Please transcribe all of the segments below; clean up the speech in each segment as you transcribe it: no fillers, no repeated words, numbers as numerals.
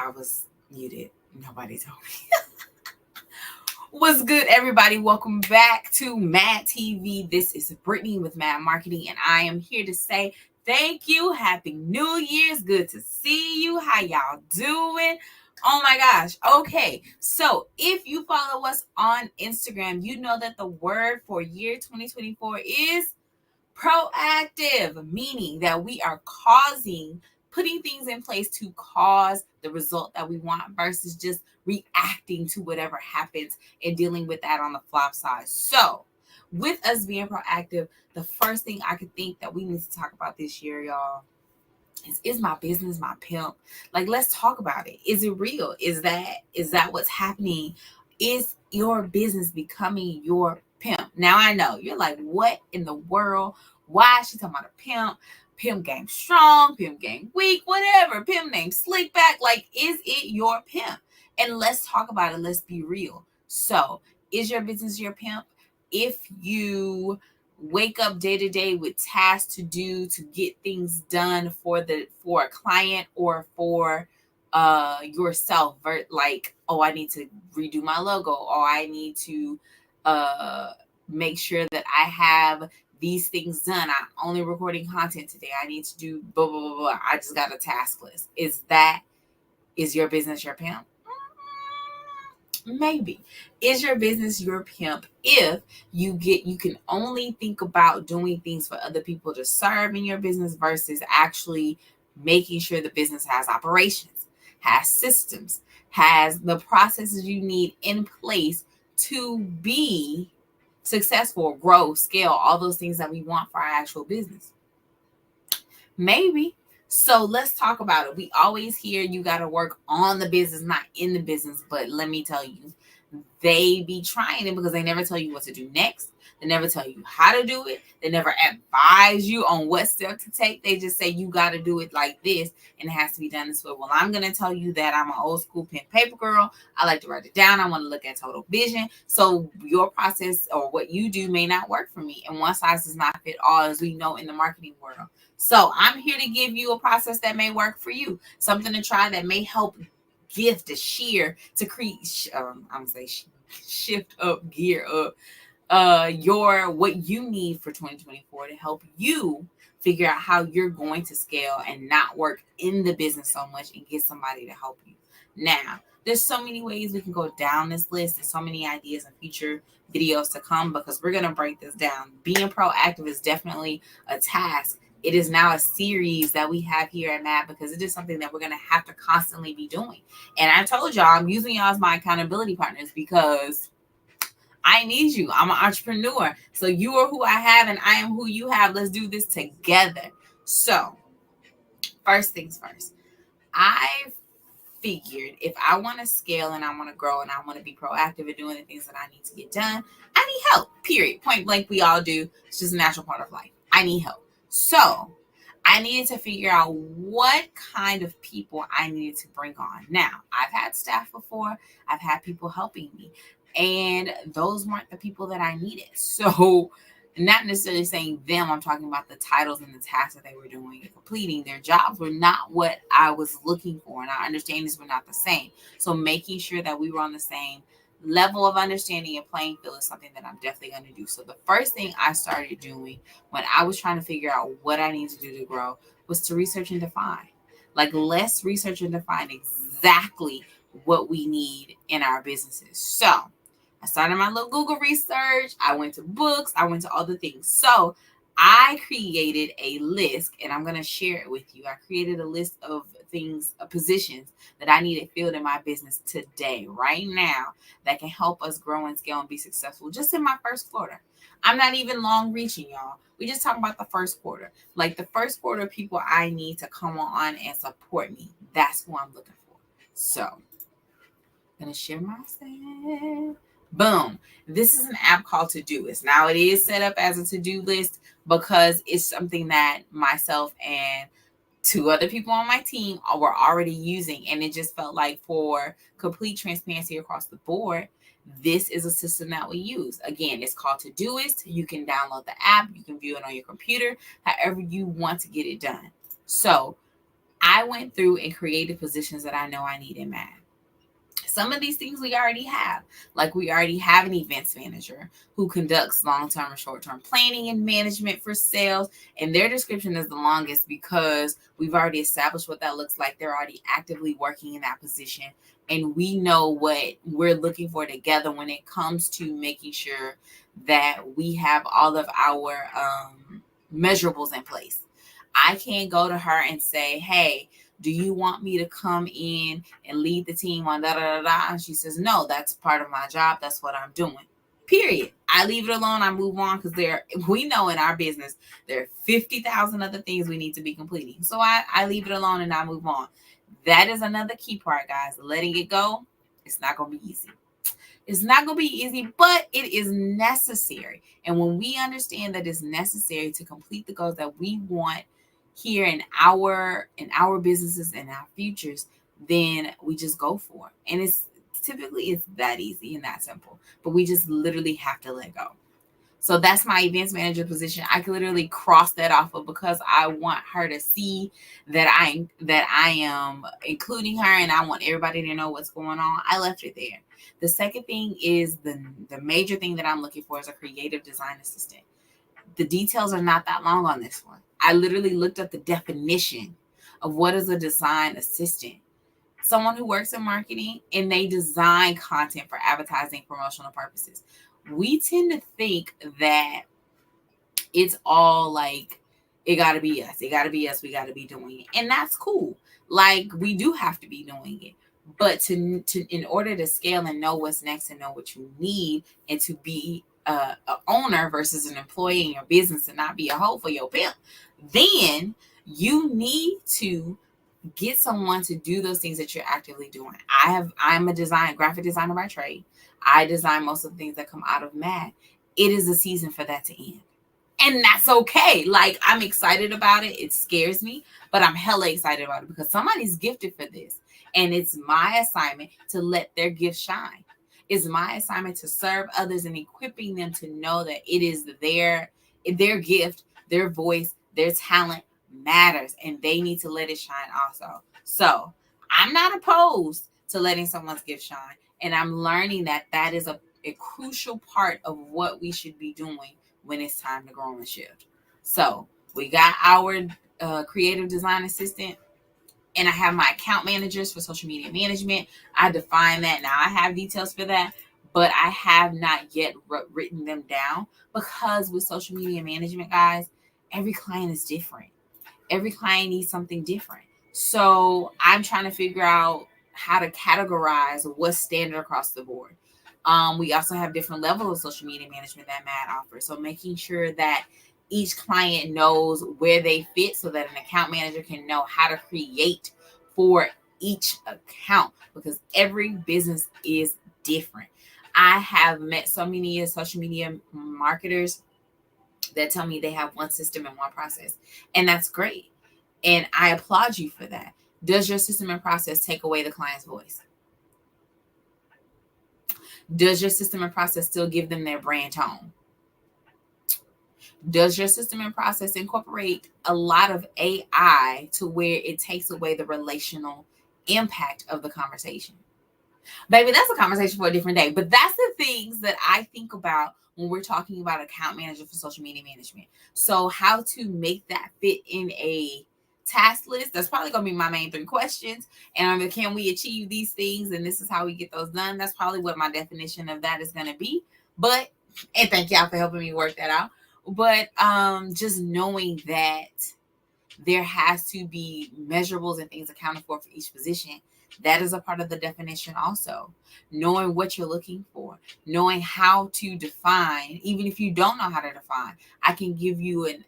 I was muted. Nobody told me. What's good, everybody? Welcome back to MAAD TV. This is Brittany with MAAD Marketing, and I am here to say thank you. Happy New Year's. Good to see you. How y'all doing? Oh my gosh. Okay. So if you follow us on Instagram, you know that the word for year 2024 is proactive, meaning that we are putting things in place to cause the result that we want versus just reacting to whatever happens and dealing with that on the flop side. So, with us being proactive, the first thing I could think that we need to talk about this year, y'all, is my business my pimp? Like, let's talk about it. Is it real? Is that what's happening? Is your business becoming your pimp? Now I know you're like, what in the world? Why is she talking about a pimp? Pimp game strong, pimp game weak, whatever. Pimp name slick back. Like, is it your pimp? And let's talk about it. Let's be real. So, is your business your pimp? If you wake up day to day with tasks to do to get things done for a client or for yourself, like, oh, I need to redo my logo, or I need to make sure that I have these things done. I'm only recording content today. I need to do blah blah blah blah. I just got a task list. Is your business your pimp? Maybe. Is your business your pimp if you can only think about doing things for other people to serve in your business versus actually making sure the business has operations, has systems, has the processes you need in place to be successful, grow, scale, all those things that we want for our actual business? Maybe. So let's talk about it. We always hear you got to work on the business, not in the business. But let me tell you, they be trying it because they never tell you what to do next. They never tell you how to do it. They never advise you on what step to take. They just say you got to do it like this and it has to be done this way. Well, I'm going to tell you that I'm an old school pen paper girl. I like to write it down. I want to look at total vision. So your process or what you do may not work for me. And one size does not fit all, as we know in the marketing world. So I'm here to give you a process that may work for you, something to try that may help give the sheer to create. I'm gonna say shift up, gear up, what you need for 2024 to help you figure out how you're going to scale and not work in the business so much and get somebody to help you. Now, there's so many ways we can go down this list and so many ideas and future videos to come because we're gonna break this down. Being proactive is definitely a task. It is now a series that we have here at MAAD because it is something that we're going to have to constantly be doing. And I told y'all, I'm using y'all as my accountability partners because I need you. I'm an entrepreneur. So you are who I have and I am who you have. Let's do this together. So first things first, I figured if I want to scale and I want to grow and I want to be proactive in doing the things that I need to get done, I need help, period. Point blank, we all do. It's just a natural part of life. I need help. So I needed to figure out what kind of people I needed to bring on. Now, I've had staff before. I've had people helping me. And those weren't the people that I needed. So not necessarily saying them, I'm talking about the titles and the tasks that they were doing and completing. Their jobs were not what I was looking for. And our understandings were not the same. So making sure that we were on the same level of understanding and playing field is something that I'm definitely going to do. So the first thing I started doing when I was trying to figure out what I need to do to grow was to research and define. Like, let's research and define exactly what we need in our businesses. So I started my little Google research. I went to books. I went to all the things. So I created a list, and I'm going to share it with you. I created a list of things, positions that I needed filled in my business today, right now, that can help us grow and scale and be successful just in my first quarter. I'm not even long reaching, y'all. We just talking about the first quarter. Like the first quarter people I need to come on and support me. That's who I'm looking for. So I'm going to share my screen. Boom. This is an app called Todoist. Now it is set up as a to-do list because it's something that myself and two other people on my team were already using. And it just felt like, for complete transparency across the board, this is a system that we use. Again, it's called Todoist. You can download the app. You can view it on your computer, however you want to get it done. So I went through and created positions that I know I need in MAAD. Some of these things we already have. Like we already have an events manager who conducts long-term and short-term planning and management for sales. And their description is the longest because we've already established what that looks like. They're already actively working in that position. And we know what we're looking for together when it comes to making sure that we have all of our measurables in place. I can't go to her and say, hey, do you want me to come in and lead the team on da da da da? And she says, no, that's part of my job. That's what I'm doing. Period. I leave it alone. I move on because we know in our business there are 50,000 other things we need to be completing. So I leave it alone and I move on. That is another key part, guys. Letting it go. It's not going to be easy. It's not going to be easy, but it is necessary. And when we understand that it's necessary to complete the goals that we want here in our businesses and our futures, then we just go for it. And it's that easy and that simple. But we just literally have to let go. So that's my events manager position. I can literally cross that off of because I want her to see that I am including her and I want everybody to know what's going on. I left it there. The second thing is the major thing that I'm looking for is a creative design assistant. The details are not that long on this one. I literally looked up the definition of what is a design assistant. Someone who works in marketing and they design content for advertising promotional purposes. We tend to think that it's all like, it got to be us. It got to be us. We got to be doing it. And that's cool. Like, we do have to be doing it. But to in order to scale and know what's next and know what you need and to be an owner versus an employee in your business and not be a hoe for your pimp, then you need to get someone to do those things that you're actively doing. I'm a graphic designer by trade. I design most of the things that come out of MAAD. It is a season for that to end. And that's okay. Like, I'm excited about it. It scares me, but I'm hella excited about it because somebody's gifted for this. And it's my assignment to let their gift shine. It's my assignment to serve others and equipping them to know that it is their gift, their voice, their talent matters, and they need to let it shine also. So I'm not opposed to letting someone's gift shine. And I'm learning that is a crucial part of what we should be doing when it's time to grow and shift. So we got our creative design assistant, and I have my account managers for social media management. I define that. Now I have details for that, but I have not yet written them down because with social media management, guys, every client is different. Every client needs something different. So I'm trying to figure out how to categorize what's standard across the board. We also have different levels of social media management that MAAD offers. So making sure that each client knows where they fit so that an account manager can know how to create for each account because every business is different. I have met so many social media marketers that tell me they have one system and one process, and that's great. And I applaud you for that. Does your system and process take away the client's voice? Does your system and process still give them their brand tone? Does your system and process incorporate a lot of AI to where it takes away the relational impact of the conversation? Baby, that's a conversation for a different day. But that's the things that I think about when we're talking about account manager for social media management. So how to make that fit in a task list. That's probably going to be my main 3 questions. And can we achieve these things? And this is how we get those done. That's probably what my definition of that is going to be. But, and thank y'all for helping me work that out. But just knowing that there has to be measurables and things accounted for each position. That is a part of the definition also. Knowing what you're looking for, knowing how to define, even if you don't know how to define, I can give you an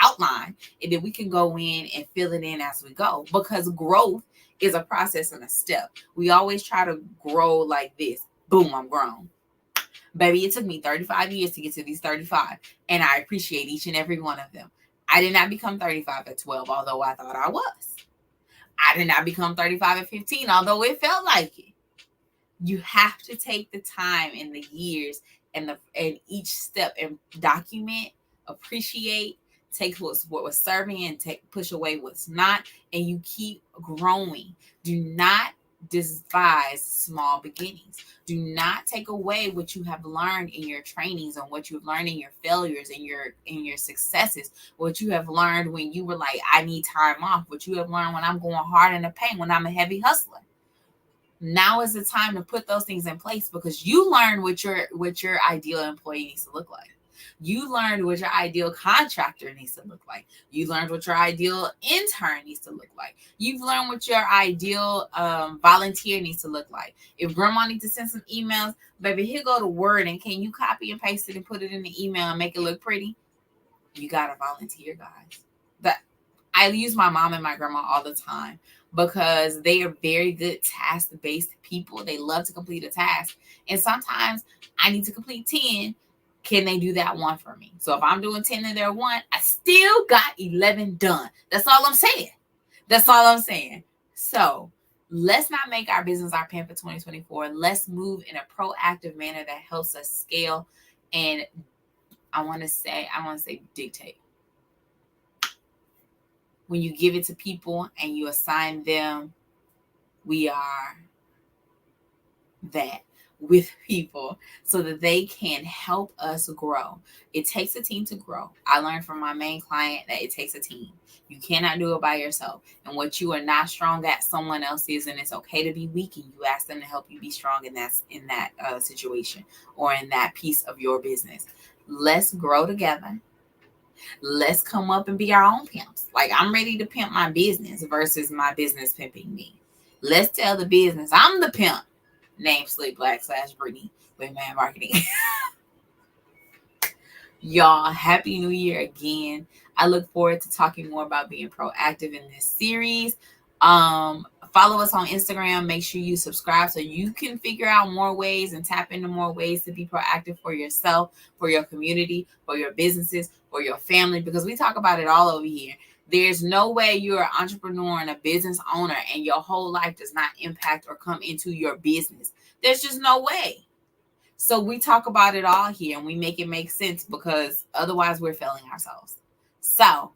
outline, and then we can go in and fill it in as we go, because growth is a process and a step. We always try to grow like this. Boom, I'm grown. Baby, it took me 35 years to get to these 35, and I appreciate each and every one of them. I did not become 35 at 12, although I thought I was. I did not become 35 at 15, although it felt like it. You have to take the time and the years and each step and document, appreciate, take what was serving and push away what's not, and you keep growing. Do not despise small beginnings. Do not take away what you have learned in your trainings and what you've learned in your failures and your successes. What you have learned when you were like, I need time off. What you have learned when I'm going hard in the paint, when I'm a heavy hustler. Now is the time to put those things in place, because you learned what your ideal employee needs to look like. You learned what your ideal contractor needs to look like. You learned what your ideal intern needs to look like. You've learned what your ideal volunteer needs to look like. If grandma needs to send some emails, baby, here go the Word, and can you copy and paste it and put it in the email and make it look pretty? You got to volunteer, guys. That I use my mom and my grandma all the time, because they are very good task-based people. They love to complete a task. And sometimes I need to complete 10. Can they do that one for me? So if I'm doing 10 and they're 1, I still got 11 done. That's all I'm saying. That's all I'm saying. So let's not make our business our pimp for 2024. Let's move in a proactive manner that helps us scale. And I want to say dictate. When you give it to people and you assign them, we are that with people so that they can help us grow. It takes a team to grow. I learned from my main client that it takes a team. You cannot do it by yourself. And what you are not strong at, someone else is, and it's okay to be weak, and you ask them to help you be strong in that situation or in that piece of your business. Let's grow together. Let's come up and be our own pimps. Like, I'm ready to pimp my business versus my business pimping me. Let's tell the business I'm the pimp. Name Slick Black / Brittany with MAAD Marketing. Y'all, happy new year again. I look forward to talking more about being proactive in this series. Follow us on Instagram. Make sure you subscribe so you can figure out more ways and tap into more ways to be proactive for yourself, for your community, for your businesses, for your family, because we talk about it all over here. There's no way you're an entrepreneur and a business owner and your whole life does not impact or come into your business. There's just no way. So we talk about it all here and we make it make sense, because otherwise we're failing ourselves. So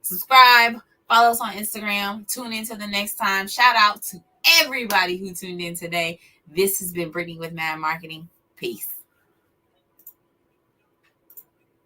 subscribe, follow us on Instagram, tune in to the next time. Shout out to everybody who tuned in today. This has been Brittany with MAAD Marketing. Peace.